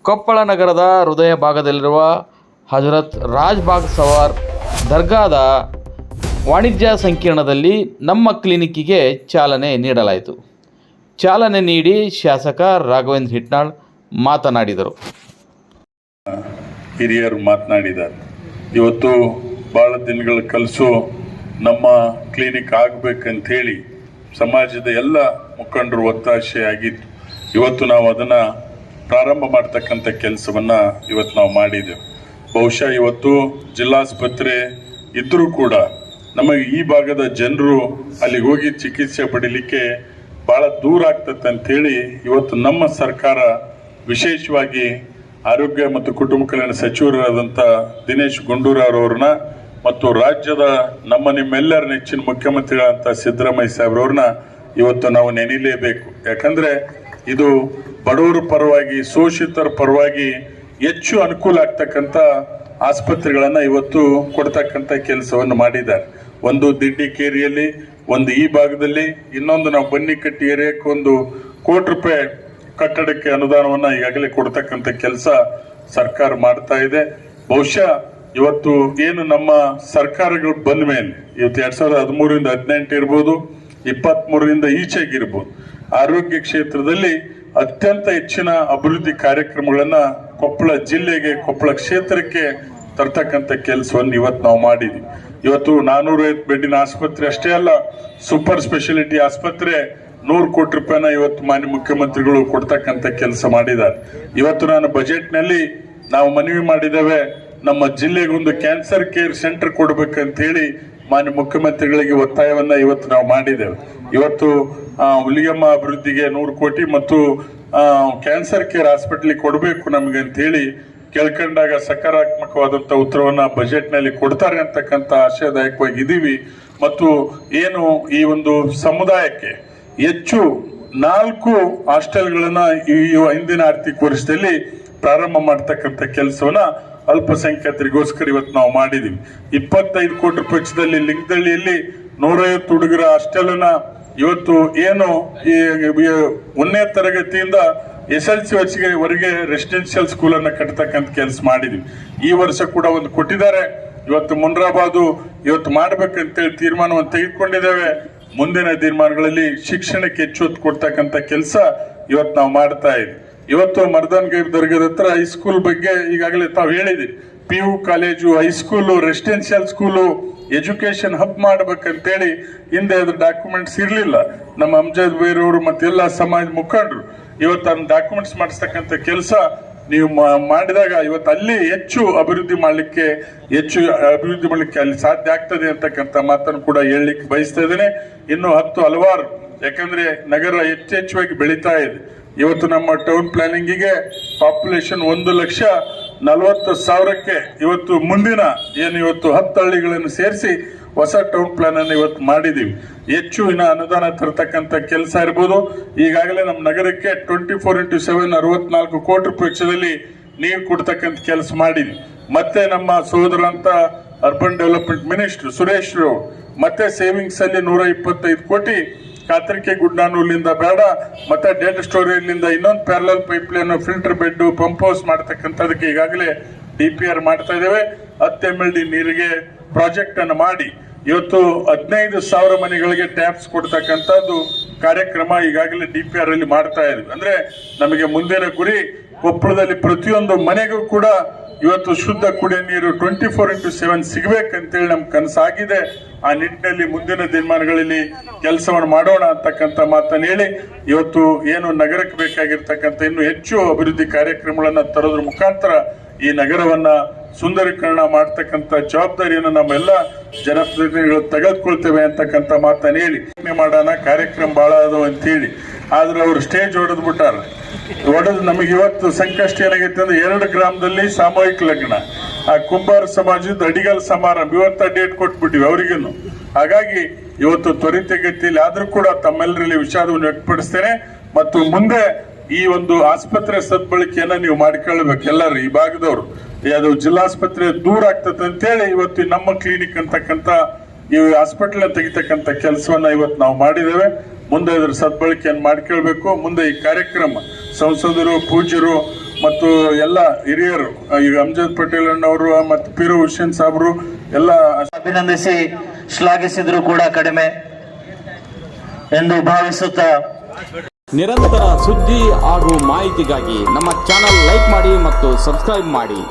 ಕೊಪ್ಪಳ ನಗರದ ಹೃದಯ ಭಾಗದಲ್ಲಿರುವ ಹಜರತ್ ರಾಜ್ ಬಾಗ್ ಸವಾರ್ ದರ್ಗಾದ ವಾಣಿಜ್ಯ ಸಂಕೀರ್ಣದಲ್ಲಿ ನಮ್ಮ ಕ್ಲಿನಿಕ್ಕಿಗೆ ಚಾಲನೆ ನೀಡಲಾಯಿತು. ಚಾಲನೆ ನೀಡಿ ಶಾಸಕ ರಾಘವೇಂದ್ರ ಹಿಟ್ನಾಳ್ ಮಾತನಾಡಿದರು. ಹಿರಿಯರು ಮಾತನಾಡಿದ್ದಾರೆ. ಇವತ್ತು ಭಾಳ ದಿನಗಳ ಕಲಸು ನಮ್ಮ ಕ್ಲಿನಿಕ್ ಆಗಬೇಕಂಥೇಳಿ ಸಮಾಜದ ಎಲ್ಲ ಮುಖಂಡರು ಒತ್ತಾಸೆ ಆಗಿತ್ತು. ಇವತ್ತು ನಾವು ಅದನ್ನು ಪ್ರಾರಂಭ ಮಾಡ್ತಕ್ಕಂಥ ಕೆಲಸವನ್ನು ಇವತ್ತು ನಾವು ಮಾಡಿದ್ದೇವೆ. ಬಹುಶಃ ಇವತ್ತು ಜಿಲ್ಲಾಸ್ಪತ್ರೆ ಇದ್ದರೂ ಕೂಡ ನಮಗೆ ಈ ಭಾಗದ ಜನರು ಅಲ್ಲಿಗೆ ಹೋಗಿ ಚಿಕಿತ್ಸೆ ಪಡೀಲಿಕ್ಕೆ ಭಾಳ ದೂರ ಆಗ್ತದೆ ಅಂಥೇಳಿ ಇವತ್ತು ನಮ್ಮ ಸರ್ಕಾರ ವಿಶೇಷವಾಗಿ ಆರೋಗ್ಯ ಮತ್ತು ಕುಟುಂಬ ಕಲ್ಯಾಣ ಸಚಿವರಾದಂಥ ದಿನೇಶ್ ಗುಂಡೂರಾವ್ ಅವ್ರನ್ನ ಮತ್ತು ರಾಜ್ಯದ ನಿಮ್ಮೆಲ್ಲರ ನೆಚ್ಚಿನ ಮುಖ್ಯಮಂತ್ರಿಗಳಂತ ಸಿದ್ದರಾಮಯ್ಯ ಸಾಹೇಬ್ರವ್ರನ್ನ ಇವತ್ತು ನಾವು ನೆನೀಲೇಬೇಕು. ಯಾಕಂದರೆ ಇದು ಬಡವರ ಪರವಾಗಿ ಶೋಷಿತರ ಪರವಾಗಿ ಹೆಚ್ಚು ಅನುಕೂಲ ಆಗ್ತಕ್ಕಂಥ ಆಸ್ಪತ್ರೆಗಳನ್ನು ಇವತ್ತು ಕೊಡ್ತಕ್ಕಂಥ ಕೆಲಸವನ್ನು ಮಾಡಿದ್ದಾರೆ. ಒಂದು ದಿಡ್ಡಿಕೇರಿಯಲ್ಲಿ, ಒಂದು ಈ ಭಾಗದಲ್ಲಿ, ಇನ್ನೊಂದು ನಾವು ಬನ್ನಿಕಟ್ಟಿ ಏರಿಯಾಕ್ಕೆ ₹1 ಕೋಟಿ ಕಟ್ಟಡಕ್ಕೆ ಅನುದಾನವನ್ನು ಈಗಾಗಲೇ ಕೊಡ್ತಕ್ಕಂಥ ಕೆಲಸ ಸರ್ಕಾರ ಮಾಡ್ತಾ ಇದೆ. ಬಹುಶಃ ಇವತ್ತು ಏನು ನಮ್ಮ ಸರ್ಕಾರಗಳು ಬಂದ ಮೇಲೆ ಇವತ್ತು 2013ರಿಂದ 18 ಇರ್ಬೋದು, 23ರಿಂದ ಈಚೆಗಿರ್ಬೋದು, ಆರೋಗ್ಯ ಕ್ಷೇತ್ರದಲ್ಲಿ ಅತ್ಯಂತ ಹೆಚ್ಚಿನ ಅಭಿವೃದ್ಧಿ ಕಾರ್ಯಕ್ರಮಗಳನ್ನು ಕೊಪ್ಪಳ ಜಿಲ್ಲೆಗೆ, ಕೊಪ್ಪಳ ಕ್ಷೇತ್ರಕ್ಕೆ ತರ್ತಕ್ಕಂಥ ಕೆಲಸವನ್ನು ಇವತ್ತು ನಾವು ಮಾಡಿದ್ವಿ. ಇವತ್ತು 450 ಬೆಡ್ಡಿನ ಆಸ್ಪತ್ರೆ ಅಷ್ಟೇ ಅಲ್ಲ, ಸೂಪರ್ ಸ್ಪೆಷಾಲಿಟಿ ಆಸ್ಪತ್ರೆ ₹100 ಕೋಟಿ ಇವತ್ತು ಮಾನ್ಯ ಮುಖ್ಯಮಂತ್ರಿಗಳು ಕೊಡ್ತಕ್ಕಂಥ ಕೆಲಸ ಮಾಡಿದ್ದಾರೆ. ಇವತ್ತು ನಾನು ಬಜೆಟ್ನಲ್ಲಿ ನಾವು ಮನವಿ ಮಾಡಿದ್ದೇವೆ, ನಮ್ಮ ಜಿಲ್ಲೆಗೆ ಒಂದು ಕ್ಯಾನ್ಸರ್ ಕೇರ್ ಸೆಂಟರ್ ಕೊಡ್ಬೇಕಂತ ಹೇಳಿ ಮಾನ್ಯ ಮುಖ್ಯಮಂತ್ರಿಗಳಿಗೆ ಒತ್ತಾಯವನ್ನ ಇವತ್ತು ನಾವು ಮಾಡಿದ್ದೇವೆ. ಇವತ್ತು ಹುಲಿಗೆಮ್ಮ ಅಭಿವೃದ್ಧಿಗೆ 100 ಕೋಟಿ ಮತ್ತು ಕ್ಯಾನ್ಸರ್ ಕೇರ್ ಹಾಸ್ಪಿಟಲ್ ಕೊಡಬೇಕು ನಮಗೆ ಅಂತ ಹೇಳಿ ಕೇಳ್ಕೊಂಡಾಗ ಸಕಾರಾತ್ಮಕವಾದಂಥ ಉತ್ತರವನ್ನ ಬಜೆಟ್ನಲ್ಲಿ ಕೊಡ್ತಾರೆ ಅಂತಕ್ಕಂಥ ಆಶಯದಾಯಕವಾಗಿದ್ದೀವಿ. ಮತ್ತು ಏನು ಈ ಒಂದು ಸಮುದಾಯಕ್ಕೆ ಹೆಚ್ಚು 4 ಹಾಸ್ಟೆಲ್ಗಳನ್ನ ಈ ಹಿಂದಿನ ಆರ್ಥಿಕ ವರ್ಷದಲ್ಲಿ ಪ್ರಾರಂಭ ಮಾಡ್ತಕ್ಕಂಥ ಕೆಲಸವನ್ನ ಅಲ್ಪಸಂಖ್ಯಾತರಿಗೋಸ್ಕರ ಇವತ್ತು ನಾವು ಮಾಡಿದೀವಿ. ₹25 ಕೋಟಿ ವೆಚ್ಚದಲ್ಲಿ ಲಿಂಗದಳ್ಳಿಯಲ್ಲಿ 150 ಹುಡುಗರ ಹಾಸ್ಟೆಲ್ನ ಇವತ್ತು ಏನು ಈ 1ನೇ ತರಗತಿಯಿಂದ SSLC ವರೆಗೆ ರೆಸಿಡೆನ್ಷಿಯಲ್ ಸ್ಕೂಲ್ ಅನ್ನ ಕಟ್ಟತಕ್ಕಂಥ ಕೆಲಸ ಮಾಡಿದೀವಿ. ಈ ವರ್ಷ ಕೂಡ ಒಂದು ಕೊಟ್ಟಿದ್ದಾರೆ. ಇವತ್ತು ಮುನ್ರಾಬಾದು ಇವತ್ತು ಮಾಡ್ಬೇಕಂತೇಳಿ ತೀರ್ಮಾನವನ್ನು ತೆಗೆದುಕೊಂಡಿದ್ದೇವೆ. ಮುಂದಿನ ತೀರ್ಮಾನಗಳಲ್ಲಿ ಶಿಕ್ಷಣಕ್ಕೆ ಹೆಚ್ಚು ಒತ್ತು ಕೊಡ್ತಕ್ಕಂಥ ಕೆಲಸ ಇವತ್ತು ನಾವು ಮಾಡ್ತಾ ಇದ್ದೀವಿ. ಇವತ್ತು ಮರ್ದಾನ್ ಗೈಬ್ ದರ್ಗಾದ ಹತ್ರ ಹೈಸ್ಕೂಲ್ ಬಗ್ಗೆ ಈಗಾಗಲೇ ತಾವು ಹೇಳಿದಿರಿ. PU college, high school, residential school, education hub ಮಾಡ್ಬೇಕಂತೇಳಿ ಹಿಂದೆ ಅದ್ರ ಡಾಕ್ಯುಮೆಂಟ್ಸ್ ಇರಲಿಲ್ಲ. ನಮ್ಮ ಅಮ್ಜದ್ ಬೇರವರು ಮತ್ತೆಲ್ಲ ಸಮಾಜ ಮುಖಂಡರು ಇವತ್ತು ಅದನ್ನ ಡಾಕ್ಯುಮೆಂಟ್ಸ್ ಮಾಡಿಸ್ತಕ್ಕಂಥ ಕೆಲಸ ನೀವು ಮಾಡಿದಾಗ ಇವತ್ತು ಅಲ್ಲಿ ಹೆಚ್ಚು ಅಭಿವೃದ್ಧಿ ಮಾಡಲಿಕ್ಕೆ ಅಲ್ಲಿ ಸಾಧ್ಯ ಆಗ್ತದೆ ಅಂತಕ್ಕಂಥ ಮಾತನ್ನು ಕೂಡ ಹೇಳಲಿಕ್ಕೆ ಬಯಸ್ತಾ ಇದ್ದೇನೆ. ಇನ್ನು ಹಲವಾರು, ಯಾಕಂದ್ರೆ ನಗರ ಹೆಚ್ಚೆಚ್ಚುವಾಗಿ ಬೆಳೀತಾ ಇದೆ. ಇವತ್ತು ನಮ್ಮ ಟೌನ್ ಪ್ಲಾನಿಂಗಿಗೆ ಪಾಪ್ಯುಲೇಷನ್ 1,40,000ಕ್ಕೆ ಇವತ್ತು ಮುಂದಿನ ಏನು ಇವತ್ತು 10 ಹಳ್ಳಿಗಳನ್ನು ಸೇರಿಸಿ ಹೊಸ ಟೌನ್ ಪ್ಲಾನ್ ಅನ್ನು ಇವತ್ತು ಮಾಡಿದೀವಿ. ಹೆಚ್ಚು ಇನ್ನ ಅನುದಾನ ತರತಕ್ಕಂಥ ಕೆಲಸ ಇರ್ಬೋದು. ಈಗಾಗಲೇ ನಮ್ಮ ನಗರಕ್ಕೆ 24x7 64 ಕೋಟಿ ವೆಚ್ಚದಲ್ಲಿ ನೀರು ಕೊಡ್ತಕ್ಕಂಥ ಕೆಲಸ ಮಾಡಿದ್ವಿ. ಮತ್ತೆ ನಮ್ಮ ಸಹೋದರಂತ urban development minister Suresh Rao ಮತ್ತೆ ಸೇವಿಂಗ್ಸ್ ಅಲ್ಲಿ 125 ಕೋಟಿ ಕಾತರಿಕೆ ಗುಡ್ಡಾನೂರ್ಲಿಂದ ಬೇಡ, ಮತ್ತೆ ಡೇಟಾ ಸ್ಟೋರೇಜ್ನಿಂದ ಇನ್ನೊಂದು parallel pipeline, filter bed, pump house ಮಾಡ್ತಕ್ಕಂಥದಕ್ಕೆ ಈಗಾಗಲೇ DPR ಮಾಡ್ತಾ ಇದ್ದೇವೆ. 10 MLD ನೀರಿಗೆ ಪ್ರಾಜೆಕ್ಟ್ ಅನ್ನು ಮಾಡಿ ಇವತ್ತು 15,000 ಮನೆಗಳಿಗೆ ಟ್ಯಾಪ್ಸ್ ಕೊಡ್ತಕ್ಕಂಥದ್ದು ಕಾರ್ಯಕ್ರಮ ಈಗಾಗಲೇ DPR ಅಲ್ಲಿ ಮಾಡ್ತಾ ಇದ್ವಿ. ಅಂದ್ರೆ ನಮಗೆ ಮುಂದಿನ ಗುರಿ ಕೊಪ್ಪಳದಲ್ಲಿ ಪ್ರತಿಯೊಂದು ಮನೆಗೂ ಕೂಡ ಇವತ್ತು ಶುದ್ಧ ಕುಡಿಯ ನೀರು 24x7 ಸಿಗಬೇಕಂತೇಳಿ ನಮ್ ಕನಸಾಗಿದೆ. ಆ ನಿಟ್ಟಿನಲ್ಲಿ ಮುಂದಿನ ದಿನಮಾನಗಳಲ್ಲಿ ಕೆಲಸವನ್ನು ಮಾಡೋಣ ಅಂತಕ್ಕಂಥ ಮಾತನ್ನು ಹೇಳಿ ಇವತ್ತು ಏನು ನಗರಕ್ಕೆ ಬೇಕಾಗಿರ್ತಕ್ಕಂಥ ಇನ್ನೂ ಹೆಚ್ಚು ಅಭಿವೃದ್ಧಿ ಕಾರ್ಯಕ್ರಮಗಳನ್ನ ತರೋದ್ರ ಮುಖಾಂತರ ಈ ನಗರವನ್ನ ಸುಂದರೀಕರಣ ಮಾಡ್ತಕ್ಕಂಥ ಜವಾಬ್ದಾರಿಯನ್ನು ನಮ್ಮೆಲ್ಲ ಜನಪ್ರತಿನಿಧಿಗಳು ತೆಗೆದುಕೊಳ್ತೇವೆ ಅಂತಕ್ಕಂಥ ಮಾತನ್ನು ಹೇಳಿ ಮಾಡೋಣ. ಕಾರ್ಯಕ್ರಮ ಬಹಳ ಅದು ಅಂತೇಳಿ ಆದ್ರೆ ಅವರು ಸ್ಟೇಜ್ ಹೊಡೆದು ನಮಗೆ ಇವತ್ತು ಸಂಕಷ್ಟ ಏನಾಗೈತೆ ಅಂದ್ರೆ 2 ಗ್ರಾಮದಲ್ಲಿ ಸಾಮೂಹಿಕ ಲಗ್ನ, ಆ ಕುಂಬಾರ ಸಮಾಜದ ಅಡಿಗಲ್ ಸಮಾರಂಭ ಇವತ್ತ ಡೇಟ್ ಕೊಟ್ಬಿಟ್ಟಿವಿ ಅವರಿಗೂ. ಹಾಗಾಗಿ ಇವತ್ತು ತ್ವರಿತಗತಿಯಲ್ಲಿ ಆದ್ರೂ ಕೂಡ ತಮ್ಮೆಲ್ಲರಲ್ಲಿ ವಿಷಾದವನ್ನು ವ್ಯಕ್ತಪಡಿಸ್ತೇನೆ. ಮತ್ತು ಮುಂದೆ ಈ ಒಂದು ಆಸ್ಪತ್ರೆ ಸದ್ಬಳಕೆಯನ್ನ ನೀವು ಮಾಡಿಕೊಳ್ಳಬೇಕು ಎಲ್ಲರೂ ಈ ಭಾಗದವರು. ಅದು ಜಿಲ್ಲಾಸ್ಪತ್ರೆ ದೂರ ಆಗ್ತದೆ ಅಂತೇಳಿ ಇವತ್ತು ನಮ್ಮ ಕ್ಲಿನಿಕ್ ಅಂತಕ್ಕಂಥ ಈ ಹಾಸ್ಪಿಟಲ್ ತೆಗಿತಕ್ಕಂಥ ಕೆಲಸವನ್ನ ಇವತ್ತು ನಾವು ಮಾಡಿದ್ದೇವೆ. ಮುಂದೆ ಇದರ ಸದ್ಬಳಕೆಯನ್ನು ಮಾಡ್ಕೊಳ್ಬೇಕು. ಮುಂದೆ ಈ ಕಾರ್ಯಕ್ರಮ ಸಂಸದರು, ಪೂಜ್ಯರು ಮತ್ತು ಎಲ್ಲ ಹಿರಿಯರು, ಈಗ ಅಮ್ಜದ್ ಪಟೇಲ್ ಅಣ್ಣವರು ಮತ್ತು ಪೀರು ಹುಸೇನ್ ಸಾಬ್ರು ಎಲ್ಲ ಅಭಿನಂದಿಸಿ ಶ್ಲಾಘಿಸಿದ್ರು ಕೂಡ ಕಡಿಮೆ ಎಂದು ಭಾವಿಸುತ್ತಾ, ನಿರಂತರ ಸುದ್ದಿ ಹಾಗೂ ಮಾಹಿತಿಗಾಗಿ ನಮ್ಮ ಚಾನಲ್ ಲೈಕ್ ಮಾಡಿ ಮತ್ತು ಸಬ್ಸ್ಕ್ರೈಬ್ ಮಾಡಿ.